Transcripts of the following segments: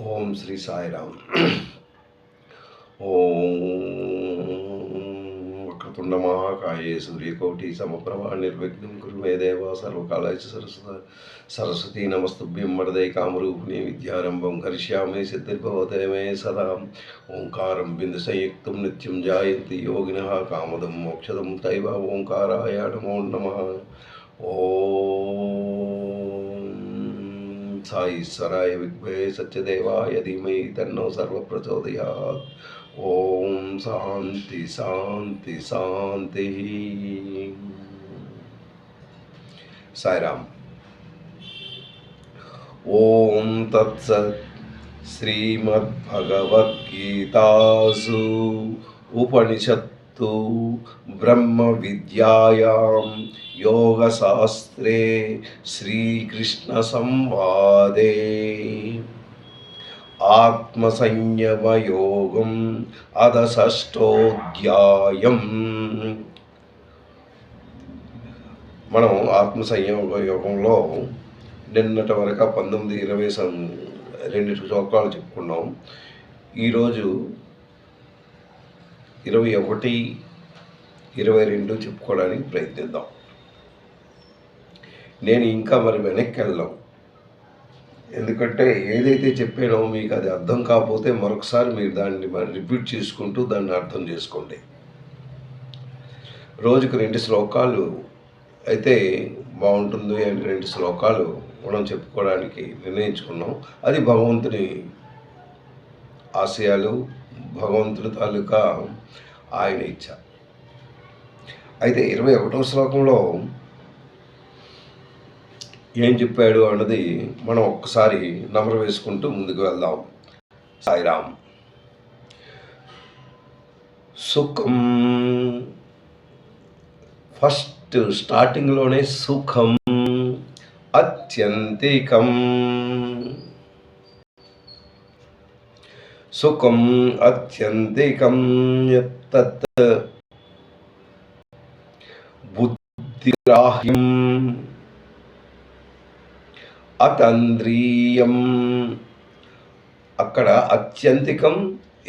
ఓం శ్రీ సాయిరామ్. ఓం వక్రతుండ మహాకాయే సూర్యకోటి సమప్రభా నిర్విఘ్నం కురు మే దేవ సర్వకాలేషు సరస్వతీ నమస్తుభ్యం వరదే కామరూపిణి విద్యారంభం కరిష్యామి సిద్ధిర్భవతే మే సదా. ఓంకారం బిందు సంయుక్తం నిత్యం జాయంతి యోగినః కామదం మోక్షదం తైవ ఓంకారాయ నమో నమః. సాయిశ్వరాయ విద్మహే సత్యదేవాయ ధీమహి తన్నో సర్వ ప్రచోదయాత్. ఓం శాంతి శాంతి శాంతి. సాయిరామ్. ఓం తత్సత్. శ్రీమద్భగవద్గీతాసు ఉపనిషత్తు బ్రహ్మ విద్యాయాం యోగశాస్త్రే శ్రీకృష్ణ సంవాదే ఆత్మసంయమయోగం అథ షష్ఠోధ్యాయం. మనం ఆత్మసంయమ యోగంలో నిన్నటి వరకు 19, 20 2 శ్లోకాలు చెప్పుకున్నాం. ఈరోజు 21, 22 చెప్పుకోవడానికి ప్రయత్నిద్దాం. నేను ఇంకా వెనక్కి వెళ్ళాం, ఎందుకంటే ఏదైతే చెప్పానో మీకు అది అర్థం కాకపోతే మరొకసారి మీరు దాన్ని రిపీట్ చేసుకుంటూ దాన్ని అర్థం చేసుకోండి. రోజుకు 2 శ్లోకాలు అయితే బాగుంటుంది అని 2 శ్లోకాలు మనం చెప్పుకోవడానికి నిర్ణయించుకున్నాం. అది భగవంతుని ఆశయాలు, భగవంతుని తాలూకా ఆయన ఇచ్చ. అయితే 21వ శ్లోకంలో ఏం చెప్పాడు అన్నది మనం ఒక్కసారి నమరు వేసుకుంటూ ముందుకు వెళ్దాం. సాయిరామ్. సుఖం, ఫస్ట్ స్టార్టింగ్లోనే సుఖం అత్యంతికం. సుఖం అత్యంతికం యత్తత్ బుద్ధిగ్రాహ్యం అతంద్రియం. అక్కడ అత్యంతికం,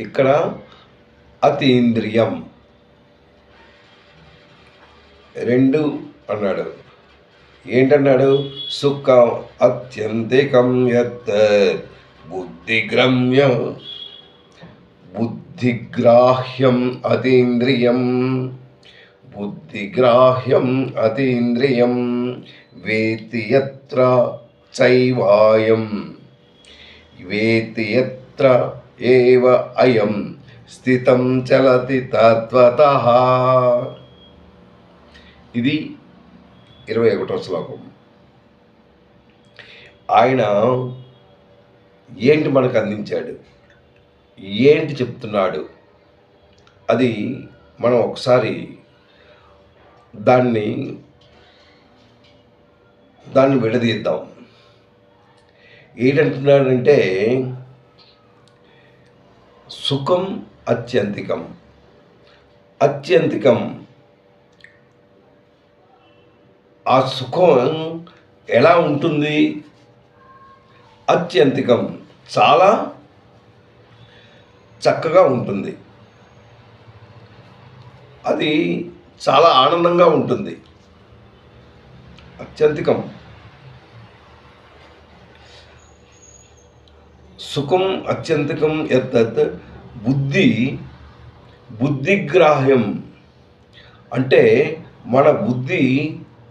ఇక్కడ అతీంద్రియం. 2 అన్నాడు. ఏంటన్నాడు? సుఖం అత్యంతికం యత్ బుద్ధిగ్రాహ్యం అతీంద్రియం. బుద్ధిగ్రాహ్యం అతీంద్రియం వేతి యత్ర చైవాయం వేతి యత్ర ఏవ అయం స్థితం చలతి తత్వతః. ఇది 21వ శ్లోకం. ఆయన ఏంటి మనకు అందించాడు, ఏంటి చెప్తున్నాడు, అది మనం ఒకసారి దాన్ని విడదీద్దాం. ఏంటంటున్నాడంటే సుఖం అత్యంతికం. అత్యంతికం, ఆ సుఖం ఎలా ఉంటుంది? అత్యంతికం, చాలా చక్కగా ఉంటుంది, అది చాలా ఆనందంగా ఉంటుంది. అత్యంతికం. సుఖం అత్యంతికం యత్ బుద్ధిగ్రాహ్యం అంటే మన బుద్ధి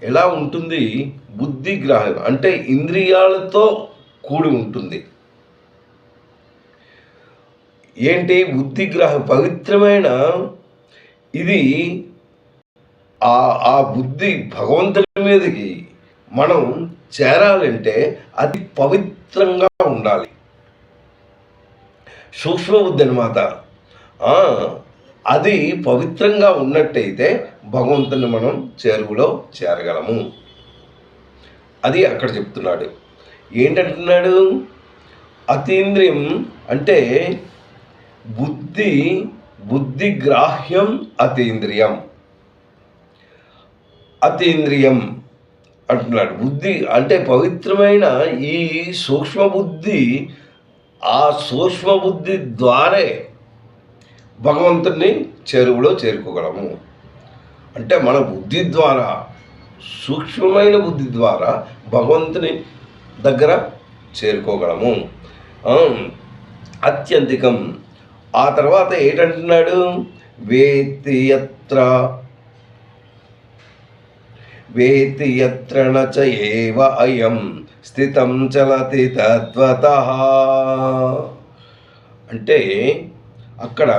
ఎలా ఉంటుంది? బుద్ధిగ్రాహ్యం అంటే ఇంద్రియాలతో కూడి ఉంటుంది. ఏంటి బుద్ధిగ్రాహం? పవిత్రమైన ఇది. ఆ బుద్ధి భగవంతుని మీదకి మనం చేరాలంటే అది పవిత్రంగా ఉండాలి. సూక్ష్మ బుద్ధి అన్నమాట. అది పవిత్రంగా ఉన్నట్టయితే భగవంతుని మనం చేరువలో చేరగలము. అది అక్కడ చెప్తున్నాడు. ఏంటంటున్నాడు? అతీంద్రియం అంటే బుద్ధిగ్రాహ్యం అతీంద్రియం. అతీంద్రియం అంటున్నాడు. బుద్ధి అంటే పవిత్రమైన ఈ సూక్ష్మ బుద్ధి ఆ సూక్ష్మబుద్ధి ద్వారే భగవంతుని చేరువలో చేరుకోగలము. అంటే మన బుద్ధి ద్వారా, సూక్ష్మమైన బుద్ధి ద్వారా భగవంతుని దగ్గర చేరుకోగలము. అత్యంతికం. ఆ తర్వాత ఏంటంటున్నాడు? వేత్తి యత్ర నచ ఏవ అయం స్థితం చలతి తద్వతః. అంటే అక్కడ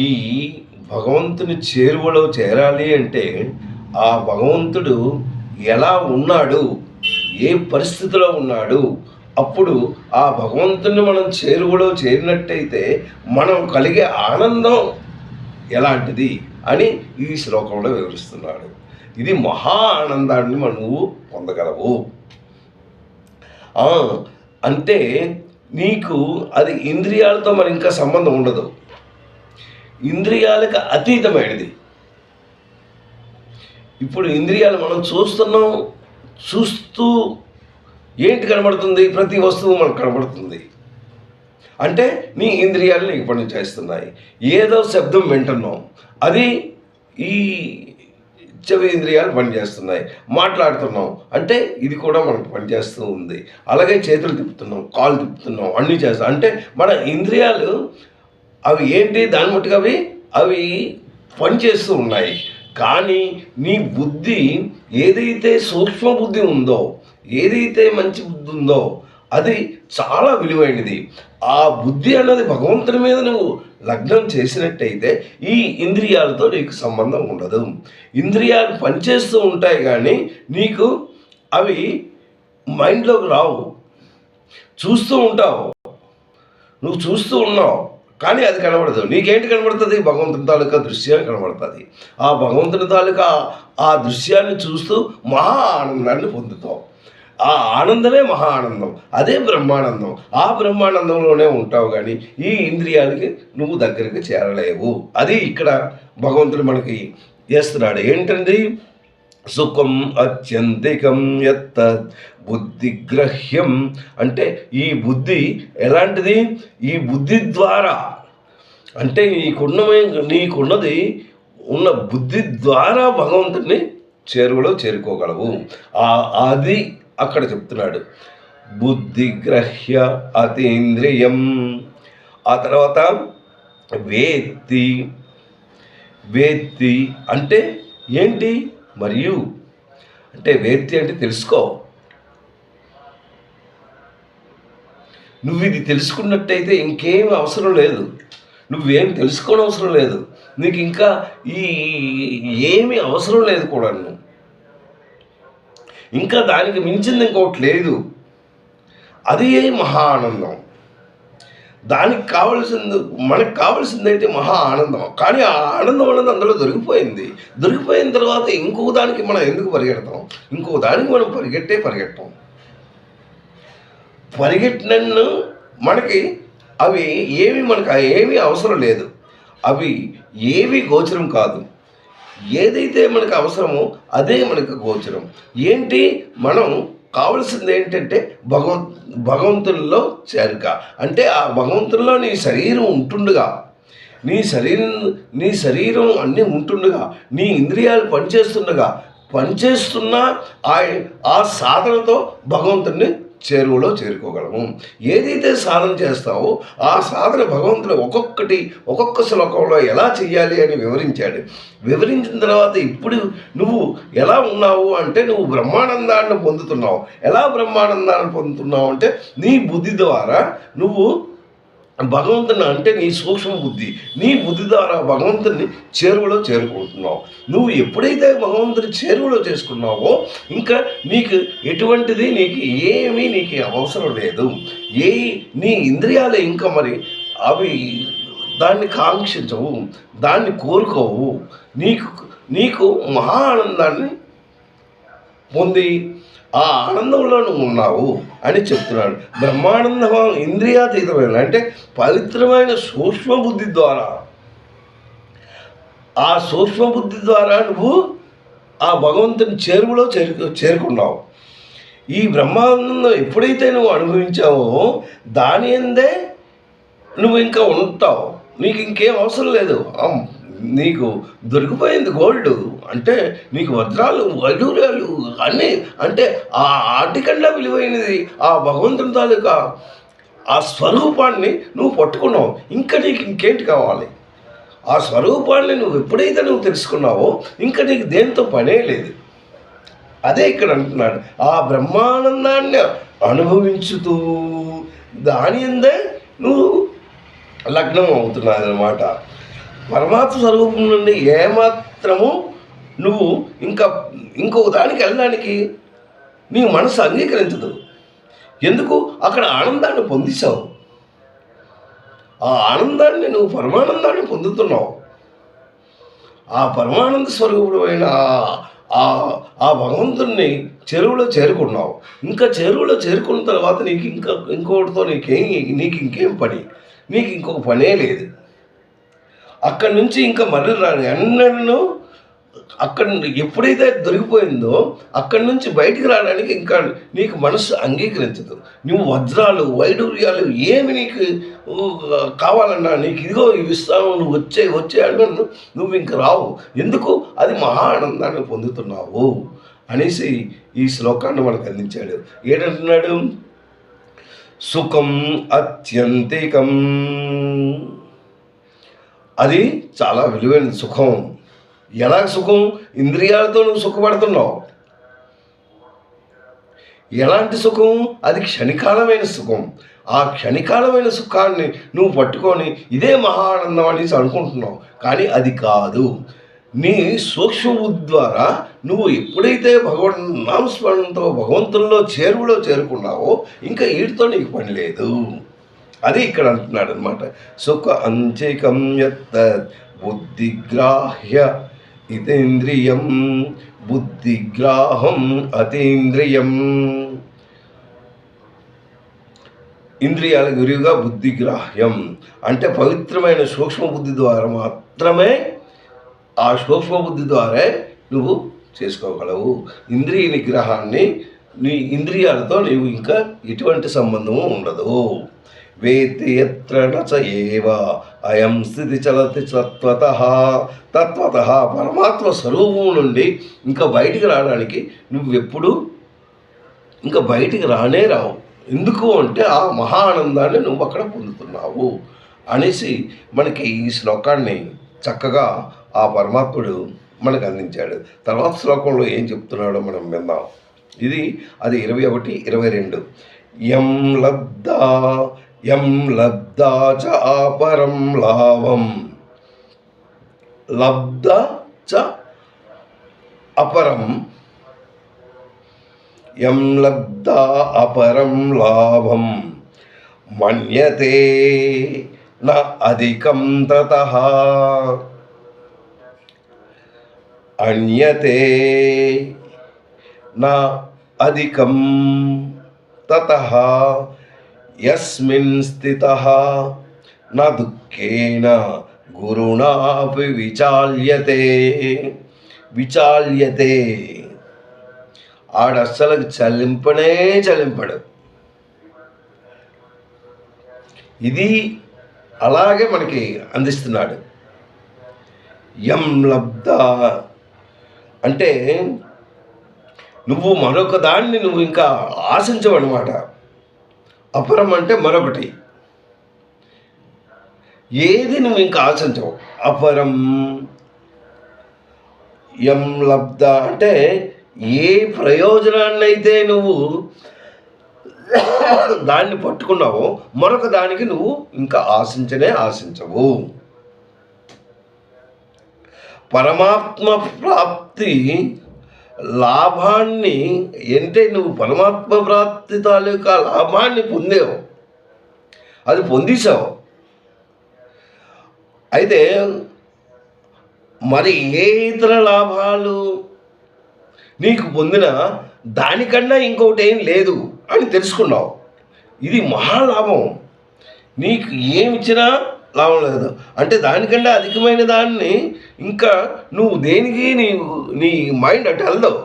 ఈ భగవంతుని చేరువలో చేరాలి అంటే ఆ భగవంతుడు ఎలా ఉన్నాడు, ఏ పరిస్థితిలో ఉన్నాడు, అప్పుడు ఆ భగవంతుని మనం చేరువలో చేరినట్టయితే మనం కలిగే ఆనందం ఎలాంటిది అని ఈ శ్లోకంలో వివరిస్తున్నాడు. ఇది మహా ఆనందాన్ని నువ్వు పొందగలవు. అంటే నీకు అది ఇంద్రియాలతో మరి ఇంకా సంబంధం ఉండదు, ఇంద్రియాలకు అతీతమైనది. ఇప్పుడు ఇంద్రియాలు మనం చూస్తూ ఏంటి కనబడుతుంది? ప్రతి వస్తువు మనకు కనబడుతుంది. అంటే నీ ఇంద్రియాలు నీకు పని చేస్తున్నాయి. ఏదో శబ్దం వింటున్నాం, అది ఈ చెవి ఇంద్రియాలు పనిచేస్తున్నాయి. మాట్లాడుతున్నాం అంటే ఇది కూడా మనకు పనిచేస్తూ ఉంది. అలాగే చేతులు తిప్పుతున్నాం, కాళ్ళు తిప్పుతున్నాం, అన్నీ చేస్తాం. అంటే మన ఇంద్రియాలు అవి ఏంటి, దాని మట్టుకు అవి పనిచేస్తూ ఉన్నాయి. కానీ నీ బుద్ధి ఏదైతే సూక్ష్మ బుద్ధి ఉందో, ఏదైతే మంచి బుద్ధి ఉందో అది చాలా విలువైనది. ఆ బుద్ధి అన్నది భగవంతుని మీద నువ్వు లగ్నం చేసినట్టయితే ఈ ఇంద్రియాలతో నీకు సంబంధం ఉండదు. ఇంద్రియాలు పనిచేస్తూ ఉంటాయి కానీ నీకు అవి మైండ్లోకి రావు. చూస్తూ ఉంటావు, నువ్వు చూస్తూ ఉన్నావు కానీ అది కనబడదు. నీకేంటి కనబడుతుంది? భగవంతుని తాలూకా దృశ్యాన్ని కనబడుతుంది. ఆ భగవంతుని తాలూకా ఆ దృశ్యాన్ని చూస్తూ మహా ఆనందాన్ని పొందుతావు. ఆ ఆనందమే మహా ఆనందం, అదే బ్రహ్మానందం. ఆ బ్రహ్మానందంలోనే ఉంటావు కానీ ఈ ఇంద్రియాలకి నువ్వు దగ్గరికి చేరలేవు. అది ఇక్కడ భగవంతుడు మనకి చేస్తున్నాడు. ఏంటండి? సుఖం అత్యంతికం యత్ బుద్ధిగ్రహ్యం. అంటే ఈ బుద్ధి ఎలాంటిది? ఈ బుద్ధి ద్వారా, అంటే నీకున్నది ఉన్న బుద్ధి ద్వారా భగవంతుడిని చేరువలో చేరుకోగలవు. అది అక్కడ చెప్తున్నాడు. బుద్ధిగ్రహ్య అతీంద్రియం. ఆ తర్వాత వేత్తి అంటే ఏంటి? మరియు అంటే వేత్తి అంటే తెలుసుకో. నువ్వు ఇది తెలుసుకున్నట్టయితే ఇంకేం అవసరం లేదు, నువ్వేం తెలుసుకోవడం అవసరం లేదు, నీకు ఇంకా ఏమీ అవసరం లేదు కూడా. ఇంకా దానికి మించింది ఇంకోటి లేదు. అది మహా ఆనందం. మనకు కావాల్సిందైతే మహా ఆనందం. కానీ ఆ ఆనందం అనేది అందులో దొరికిపోయిన తర్వాత ఇంకో దానికి మనం ఎందుకు పరిగెడతాం? ఇంకో దానికి మనం పరిగెట్టం. పరిగెట్టినన్ను మనకి మనకు ఏమీ అవసరం లేదు. అవి ఏవి గోచరం కాదు. ఏదైతే మనకు అవసరమో అదే మనకు గోచరం. ఏంటి? మనం కావలసింది ఏంటంటే భగవంతుల్లో చేరిక. అంటే ఆ భగవంతుల్లో నీ శరీరం ఉంటుండగా, నీ శరీరం అన్నీ ఉంటుండగా, నీ ఇంద్రియాలు పనిచేస్తున్న ఆ సాధనతో భగవంతుడిని చేరువలో చేరుకోగలము. ఏదైతే సాధన చేస్తావో ఆ సాధన భగవంతుడు ఒక్కొక్క శ్లోకంలో ఎలా చెయ్యాలి అని వివరించిన తర్వాత ఇప్పుడు నువ్వు ఎలా ఉన్నావు అంటే నువ్వు బ్రహ్మానందాన్ని పొందుతున్నావు. ఎలా బ్రహ్మానందాన్ని పొందుతున్నావు అంటే నీ బుద్ధి ద్వారా నువ్వు భగవంతుని, అంటే నీ సూక్ష్మ బుద్ధి, నీ బుద్ధి ద్వారా భగవంతుని చేరువలో చేరుకుంటున్నావు. నువ్వు ఎప్పుడైతే భగవంతుని చేరువలో చేసుకున్నావో ఇంకా నీకు ఎటువంటిది నీకు అవసరం లేదు. నీ ఇంద్రియాలు ఇంకా మరి అవి దాన్ని కాంక్షించవు, దాన్ని కోరుకోవు. నీకు మహా ఆనందాన్ని పొంది ఆ ఆనందంలో నువ్వు ఉన్నావు అని చెప్తున్నాడు. బ్రహ్మానందం ఇంద్రియాతీతమైన, అంటే పవిత్రమైన సూక్ష్మబుద్ధి ద్వారా, ఆ సూక్ష్మబుద్ధి ద్వారా నువ్వు ఆ భగవంతుని చేరువలో చేరుకున్నావు. ఈ బ్రహ్మానందం ఎప్పుడైతే నువ్వు అనుభవించావో దాని అందే నువ్వు ఇంకా ఉంటావు. నీకు ఇంకేం అవసరం లేదు. నీకు దొరికిపోయింది గోల్డ్, అంటే నీకు వజ్రాలు వైడూర్యాలు అన్నీ, అంటే ఆ ఆటికన్నా విలువైనది ఆ భగవంతుని తాలూకా ఆ స్వరూపాన్ని నువ్వు పట్టుకున్నావు. ఇంకా నీకు ఇంకేంటి కావాలి? ఆ స్వరూపాన్ని నువ్వు ఎప్పుడైతే నువ్వు తెలుసుకున్నావో ఇంకా నీకు దేంతో పనే లేదు. అదే ఇక్కడ అంటున్నాడు, ఆ బ్రహ్మానందాన్ని అనుభవించుతూ దాని అందే నువ్వు లగ్నం అవుతున్నావు అన్నమాట. పరమాత్మ స్వరూపం నుండి ఏమాత్రము నువ్వు ఇంకొక దానికి వెళ్ళడానికి నీ మనసు అంగీకరించదు. ఎందుకు? అక్కడ ఆనందాన్ని పొందించావు. ఆ ఆనందాన్ని నువ్వు పరమానందాన్ని పొందుతున్నావు. ఆ పరమానంద స్వరూపుడమైన ఆ భగవంతుడిని చెరువులో చేరుకున్నావు. ఇంకా చెరువులో చేరుకున్న తర్వాత ఇంకోటితో నీకు ఇంకేం పని? నీకు ఇంకొక పనే లేదు. అక్కడి నుంచి ఇంకా మళ్ళీ రాని అన్నను అక్కడ ఎప్పుడైతే దొరికిపోయిందో అక్కడి నుంచి బయటికి రావడానికి ఇంకా నీకు మనసు అంగీకరించదు. నువ్వు వజ్రాలు వైడూర్యాలు ఏమి నీకు కావాలన్నా నీకు ఇదిగో ఇవి ఇస్తాను, నువ్వు వచ్చే అన్నను నువ్వు ఇంక రావు. ఎందుకు? అది మహా ఆనందాన్ని పొందుతున్నావు అనేసి ఈ శ్లోకాన్ని మనకు అందించాడు. ఏంటంటున్నాడు? సుఖం అత్యంతికం, అది చాలా విలువైన సుఖం. ఎలా సుఖం? ఇంద్రియాలతో నువ్వు సుఖపడుతున్నావు. ఎలాంటి సుఖం? అది క్షణికాలమైన సుఖం. ఆ క్షణికాలమైన సుఖాన్ని నువ్వు పట్టుకొని ఇదే మహా ఆనందం అనేసి అనుకుంటున్నావు, కానీ అది కాదు. నీ సూక్ష్మ బుద్ధి ద్వారా నువ్వు ఎప్పుడైతే నామస్మరణతో భగవంతుల్లో చేరుకున్నావో ఇంకా వీటితో నీకు పని లేదు. అది ఇక్కడ అంటున్నాడు అనమాట. సుఖ అంచికం యత్ బుద్ధిగ్రాహ్య ఇతేంద్రియం బుద్ధిగ్రాహం అతీంద్రియం. ఇంద్రియాల గురిగా బుద్ధిగ్రాహ్యం అంటే పవిత్రమైన సూక్ష్మ బుద్ధి ద్వారా మాత్రమే, ఆ సూక్ష్మ బుద్ధి ద్వారా నువ్వు చేసుకోగలవు. ఇంద్రియ నిగ్రహాన్ని నీ ఇంద్రియాలతో నీవు ఇంకా ఎటువంటి సంబంధము ఉండదు. వేత్తి యత్ర నచ ఏవ అయం స్థితి చలతి తత్వతః. పరమాత్మ స్వరూపం నుండి ఇంకా బయటికి రావడానికి నువ్వెప్పుడు ఇంకా బయటికి రానే రావు. ఎందుకు అంటే ఆ మహా ఆనందాన్ని నువ్వు అక్కడ పొందుతున్నావు అనేసి మనకి ఈ శ్లోకాన్ని చక్కగా ఆ పరమాత్ముడు మనకు అందించాడు. తర్వాత శ్లోకంలో ఏం చెప్తున్నాడో మనం విందాం. అది 21, 22. యం లబ్ధా చ అపరం లాభం, లబ్ధ చ అపరం, యం లబ్ధా అపరం లాభం మన్యతే న అధికం తతః అన్యతే నా అధికం తతః యస్మిన్ స్థితః న దుఃఖేన గురుణాపి విచాల్యతే. ఆడస్సలకు చలింపడు. ఇది అలాగే మనకి అందిస్తున్నాడు. యం లబ్ధ అంటే నువ్వు మరొక దాన్ని నువ్వు ఇంకా ఆశించవు అన్నమాట. అపరం అంటే మరొకటి, ఏది నువ్వు ఇంకా ఆశించవు. అపరం యం లబ్ధ అంటే ఏ ప్రయోజనాన్నైతే నువ్వు దాన్ని పట్టుకున్నావో మరొక దానికి నువ్వు ఇంకా ఆశించవు. పరమాత్మ ప్రాప్తి లాభాన్ని అంటే నువ్వు పరమాత్మ ప్రాప్తి తాలూకా లాభాన్ని పొందావు, అది పొందేశావు. అయితే మరి ఏ ఇతర లాభాలు నీకు పొందినా దానికన్నా ఇంకొకటి ఏం లేదు అని తెలుసుకున్నావు. ఇది మహాలాభం. నీకు ఏమిచ్చినా లాభం లేదు అంటే దానికన్నా అధికమైన దాన్ని ఇంకా నువ్వు దేనికి నీ మైండ్ అటు వెళ్దావు.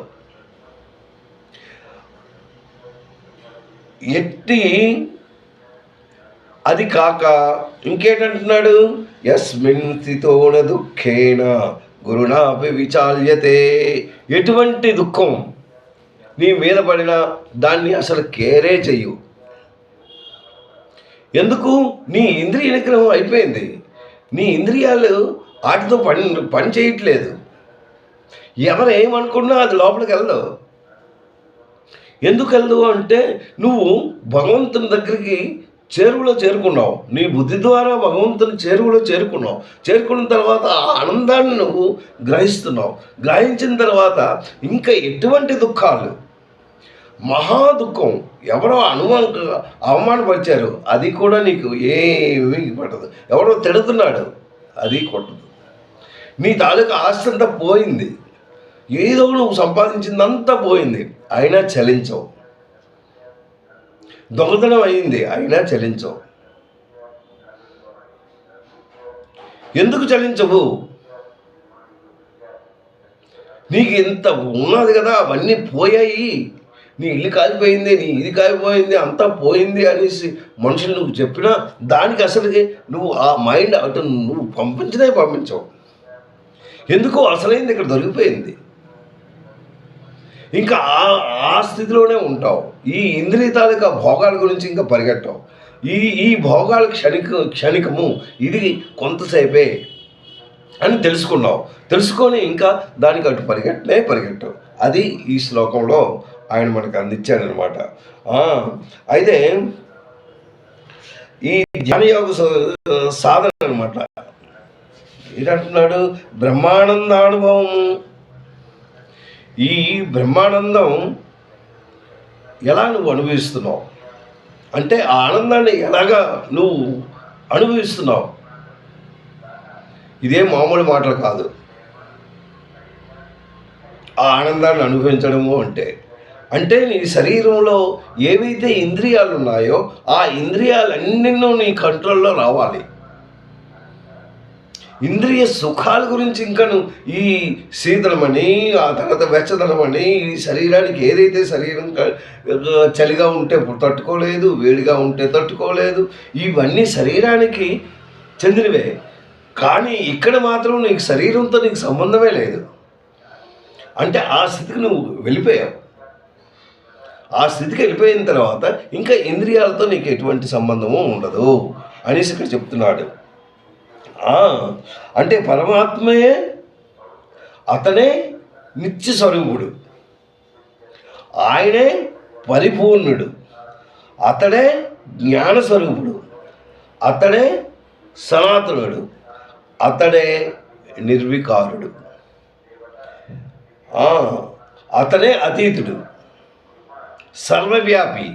ఎట్టి అది కాక ఇంకేటంటున్నాడు, యస్మిన్ స్థితోన దుఃఖేన గురుణాపి విచాల్యతే. ఎటువంటి దుఃఖం నీ మీద పడినా దాన్ని అసలు కేరే చెయ్యు. ఎందుకు? నీ ఇంద్రియ నిగ్రహం అయిపోయింది. నీ ఇంద్రియాలు వాటితో పని చేయట్లేదు. ఎవరు ఏమనుకున్నా అది లోపలికి వెళ్ళదు. ఎందుకు వెళ్ళదు అంటే నువ్వు భగవంతుని దగ్గరికి చేరుకున్నావు. నీ బుద్ధి ద్వారా భగవంతుని చేరుకున్నావు. చేరుకున్న తర్వాత ఆ ఆనందాన్ని నువ్వు గ్రహిస్తున్నావు. గ్రహించిన తర్వాత ఇంకా ఎటువంటి దుఃఖాలు, మహా దుఃఖం, ఎవరో అవమానపరిచారు అది కూడా నీకు ఏమీ పడదు. ఎవరో తిడుతున్నాడు అది కొట్టదు. నీ తాలూకా ఆస్తి అంతా పోయింది, ఏదో నువ్వు సంపాదించిందంతా పోయింది, అయినా చలించవు. దొంగతనం అయింది, అయినా చలించవు. ఎందుకు చలించవు? నీకు ఇంత ఉన్నది కదా, అవన్నీ పోయాయి, నీ ఇల్లు కాలిపోయింది, నీ ఇది కాలిపోయింది, అంతా పోయింది అనేసి మనుషులు నువ్వు చెప్పినా దానికి అసలుకి నువ్వు ఆ మైండ్ అటు నువ్వు పంపించవు. ఎందుకో అసలైంది ఇక్కడ దొరికిపోయింది. ఇంకా ఆ స్థితిలోనే ఉంటావు. ఈ ఇంద్రియ తాలూకా భోగాల గురించి ఇంకా పరిగెట్టవు. ఈ భోగాలు క్షణికము, ఇది కొంతసేపే అని తెలుసుకొని ఇంకా దానికి అటు పరిగెట్టవు. అది ఈ శ్లోకంలో ఆయన మనకు అందించాడనమాట. అయితే ఈ ధ్యానయోగ సాధన అనమాట. ఏంటంటున్నాడు? బ్రహ్మానందానుభవము. ఈ బ్రహ్మానందం ఎలా నువ్వు అనుభవిస్తున్నావు అంటే ఆ ఆనందాన్ని ఎలాగా నువ్వు అనుభవిస్తున్నావు, ఇదే మామూలు మాటలు కాదు. ఆ ఆనందాన్ని అనుభవించడము అంటే నీ శరీరంలో ఏవైతే ఇంద్రియాలు ఉన్నాయో ఆ ఇంద్రియాలన్నీ నీ కంట్రోల్లో రావాలి. ఇంద్రియ సుఖాల గురించి ఇంకా నువ్వు ఈ శీతలమని, ఆ తర్వాత వెచ్చదనమని, ఈ శరీరానికి ఏదైతే శరీరం చలిగా ఉంటే తట్టుకోలేదు, వేడిగా ఉంటే తట్టుకోలేదు, ఇవన్నీ శరీరానికి చెందినవే. కానీ ఇక్కడ మాత్రం నీకు శరీరంతో నీకు సంబంధమే లేదు. అంటే ఆ స్థితికి నువ్వు వెళ్ళిపోయావు. ఆ స్థితికి వెళ్ళిపోయిన తర్వాత ఇంకా ఇంద్రియాలతో నీకు ఎటువంటి సంబంధము ఉండదు అనేసి ఇక్కడ చెప్తున్నాడు. అంటే పరమాత్మయే, అతనే నిత్య స్వరూపుడు, ఆయనే పరిపూర్ణుడు, అతడే జ్ఞానస్వరూపుడు, అతడే సనాతనుడు, అతడే నిర్వికారుడు, అతనే అతీతుడు, సర్వవ్యాపి.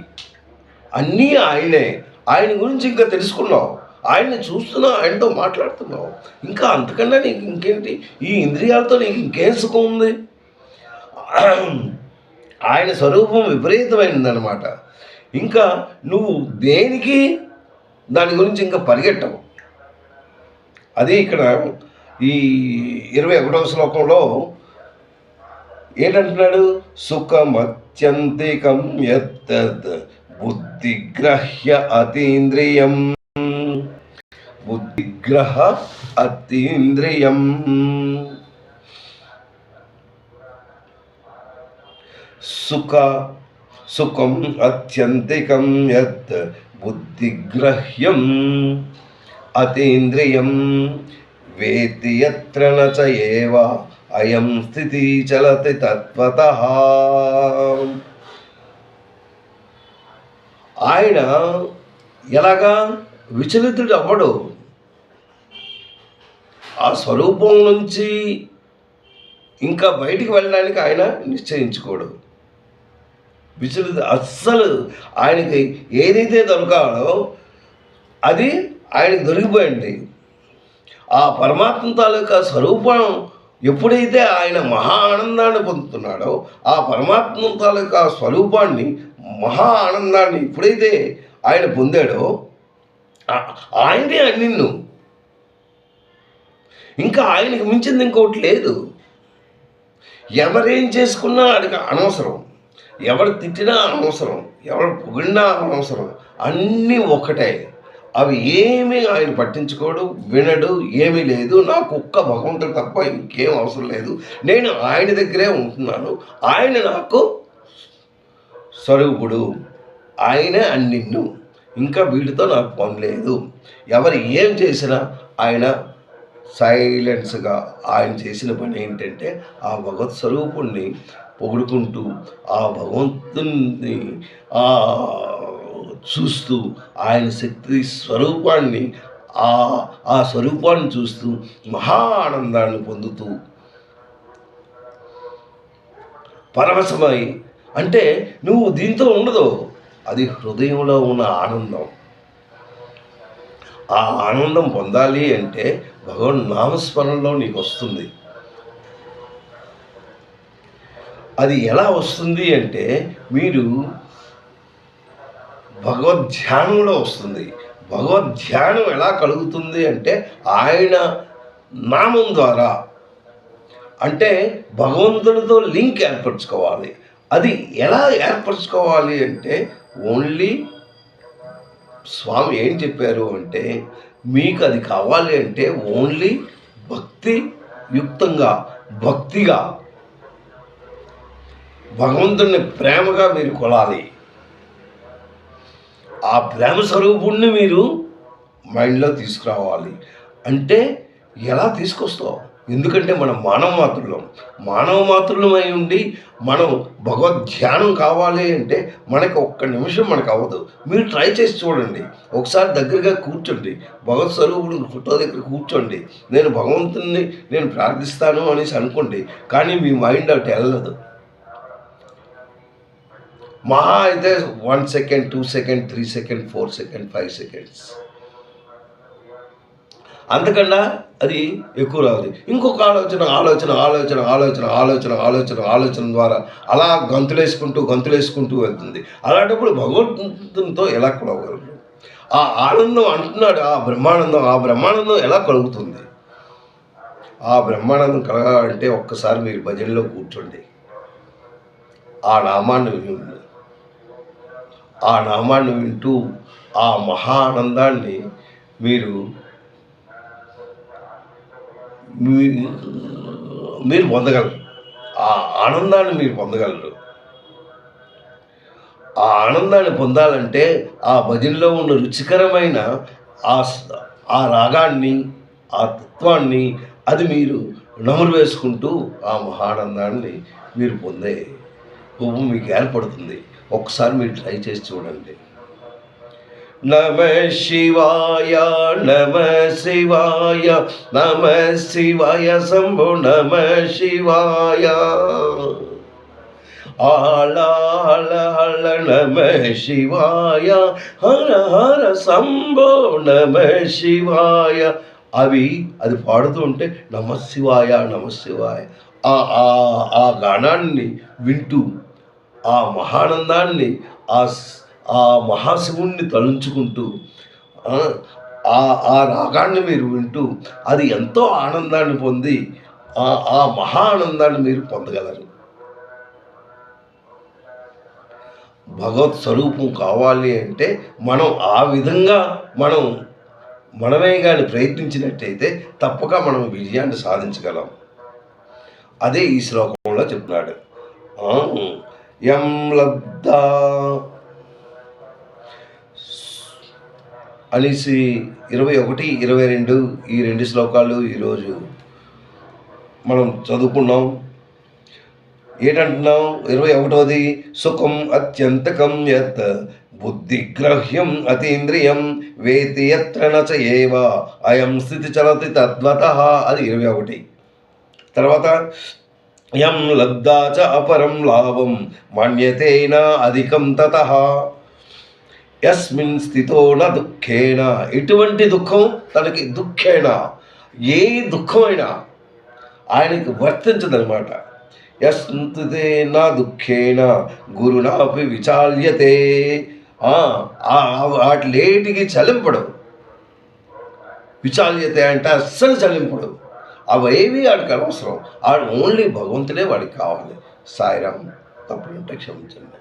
అన్నీ ఆయనే. ఆయన గురించి ఇంకా తెలుసుకున్నావు, ఆయన్ని చూస్తున్నావు, ఆయనతో మాట్లాడుతున్నావు. ఇంకా అంతకన్నా నీకు ఇంకేంటి? ఈ ఇంద్రియాలతో నీకు ఇంకేం సుఖం ఉంది? ఆయన స్వరూపం విపరీతమైనదన్నమాట. ఇంకా నువ్వు దేనికి దాని గురించి ఇంకా పరిగెట్టవు. అది ఇక్కడ ఈ 21వ శ్లోకంలో ఏంటంటున్నాడు? సుఖమత్యంతికం యత్తద్ బుద్ధిగ్రహ్య అతీంద్రియం, బుద్ధిగ్రహ అతీంద్రియం. సుఖం అత్యంతికం యత్ బుద్ధిగ్రహ్యం అతీంద్రియం వేతి యత్ర నచ ఏవ అయం స్థితి చలతి తత్వతః. ఆయన ఎలాగా విచలితుడు అవ్వడు. ఆ స్వరూపం నుంచి ఇంకా బయటికి వెళ్ళడానికి ఆయన నిశ్చయించుకోడు. అస్సలు ఆయనకి ఏదైతే దొరకాలో అది ఆయనకి దొరికిపోయింది. ఆ పరమాత్మ తాలూకా స్వరూపం ఎప్పుడైతే ఆయన మహా ఆనందాన్ని పొందుతున్నాడో, ఆ పరమాత్మ తాలూకా స్వరూపాన్ని, మహా ఆనందాన్ని ఎప్పుడైతే ఆయన పొందాడో ఆయనే నిన్ను. ఇంకా ఆయనకు మించింది ఇంకోటి లేదు. ఎవరేం చేసుకున్నా అది అనవసరం, ఎవరు తిట్టినా అనవసరం. ఎవరు పొగిడినా అనవసరం, అన్నీ ఒకటే. అవి ఏమీ ఆయన పట్టించుకోడు, వినడు, ఏమీ లేదు. నాకు ఒక్క భగవంతుడు తప్ప ఇంకేం అవసరం లేదు. నేను ఆయన దగ్గరే ఉంటున్నాను. ఆయన నాకు స్వరూపుడు, ఆయనే అన్నిన్ను. ఇంకా వీటితో నాకు పని లేదు. ఎవరు ఏం చేసినా ఆయన సైలెన్స్గా ఆయన చేసిన పని ఏంటంటే ఆ భగవత్ స్వరూపుణ్ణి పొగుడుకుంటూ ఆ భగవంతుని చూస్తూ ఆయన శక్తి స్వరూపాన్ని ఆ స్వరూపాన్ని చూస్తూ మహా ఆనందాన్ని పొందుతూ పరవశమై, అంటే నువ్వు దీంతో ఉండదు, అది హృదయంలో ఉన్న ఆనందం. ఆ ఆనందం పొందాలి అంటే భగవన్ నామస్మరణలో నీకు వస్తుంది. అది ఎలా వస్తుంది అంటే మీరు భగవద్ధ్యానంలో వస్తుంది. భగవద్ధ్యానం ఎలా కలుగుతుంది అంటే ఆయన నామం ద్వారా, అంటే భగవంతుడితో లింక్ ఏర్పరచుకోవాలి. అది ఎలా ఏర్పరచుకోవాలి అంటే ఓన్లీ స్వామి ఏం చెప్పారు అంటే మీకు అది కావాలి అంటే ఓన్లీ భక్తియుక్తంగా, భక్తిగా భగవంతుడిని ప్రేమగా మీరు కొలాలి. ఆ ప్రేమ స్వరూపుణ్ణి మీరు మైండ్లో తీసుకురావాలి. అంటే ఎలా తీసుకొస్తావు? ఎందుకంటే మనం మానవ మాతృలమై ఉండి మనం భగవద్ధ్యానం కావాలి అంటే మనకు ఒక్క నిమిషం మనకు అవ్వదు. మీరు ట్రై చేసి చూడండి. ఒకసారి దగ్గరగా కూర్చోండి, భగవత్ స్వరూపుడు ఫోటో దగ్గర కూర్చోండి, నేను భగవంతుని నేను ప్రార్థిస్తాను అనేసి అనుకోండి. కానీ మీ మైండ్ అటు వెళ్ళదు. మహా అయితే 1 second, 2 second, 3 second, 4 second, 5 seconds, అంతకన్నా అది ఎక్కువ రాదు. ఇంకొక ఆలోచన ద్వారా అలా గంతులేసుకుంటూ వెళ్తుంది. అలాంటప్పుడు భగవంతునితో ఎలా కొలవగలరు? ఆ ఆనందం అంటున్నాడు, ఆ బ్రహ్మానందం ఎలా కలుగుతుంది? ఆ బ్రహ్మానందం కలగాలంటే ఒక్కసారి మీరు భజనలో కూర్చోండి, ఆ నామాన్ని వింటూ ఆ మహా ఆనందాన్ని మీరు పొందగలరు. ఆ ఆనందాన్ని మీరు పొందగలరు. ఆ ఆనందాన్ని పొందాలంటే ఆ భజనలో ఉన్న రుచికరమైన ఆ రాగాన్ని, ఆ తత్వాన్ని అది మీరు నమరు వేసుకుంటూ ఆ మహానందాన్ని మీరు పొందే పువ్వు మీకు ఏర్పడుతుంది. ఒక్కసారి మీరు ట్రై చేసి చూడండి. నమ శివాయ శంభో నమ శివాయ హళ నమ శివాయ హర శంభో నమ శివాయ. అది పాడుతూ ఉంటే నమ శివాయ ఆ గానాన్ని వింటూ ఆ మహానందాన్ని ఆ మహాశివుణ్ణి తలుచుకుంటూ ఆ రాగాన్ని మీరు వింటూ అది ఎంతో ఆనందాన్ని పొంది ఆ మహా ఆనందాన్ని మీరు పొందగలరు. భగవత్ స్వరూపం కావాలి అంటే మనం ఆ విధంగా మనమే కానీ ప్రయత్నించినట్టయితే తప్పక మనం విజయాన్ని సాధించగలం. అదే ఈ శ్లోకంలో చెప్తున్నాడు. యం లబ్ధా అనేసి 21, 22 ఈ 2 శ్లోకాలు ఈరోజు మనం చదువుకున్నాం. ఏంటంటున్నాం? 21ది సుఖం అత్యంతకం యత్ బుద్ధిగ్రాహ్యం అతీంద్రియం వేతి యత్ర నచ ఏవ అయం స్థితి చలతి తద్వతః. అది 21. తర్వాత యం లబ్ధా చ అపరం లాభం మన్యతేన అధికం తతః యస్మిన్ స్థితో న దుఃఖేన. ఎటువంటి దుఃఖం తనకి దుఃఖేన, ఏ దుఃఖమైనా ఆయనకి వర్తించదనమాట. యస్మితే నా దుఃఖేన గురునాపి విచాల్యతే. వాటిలేటికి చలింపడు. విచాల్యతే అంటే అస్సలు చలింపడు. అవేవి వాడికి అనవసరం. ఓన్లీ భగవంతుడే వాడికి కావాలి. సాయిరామ్. తప్పులుంటే క్షమించండి.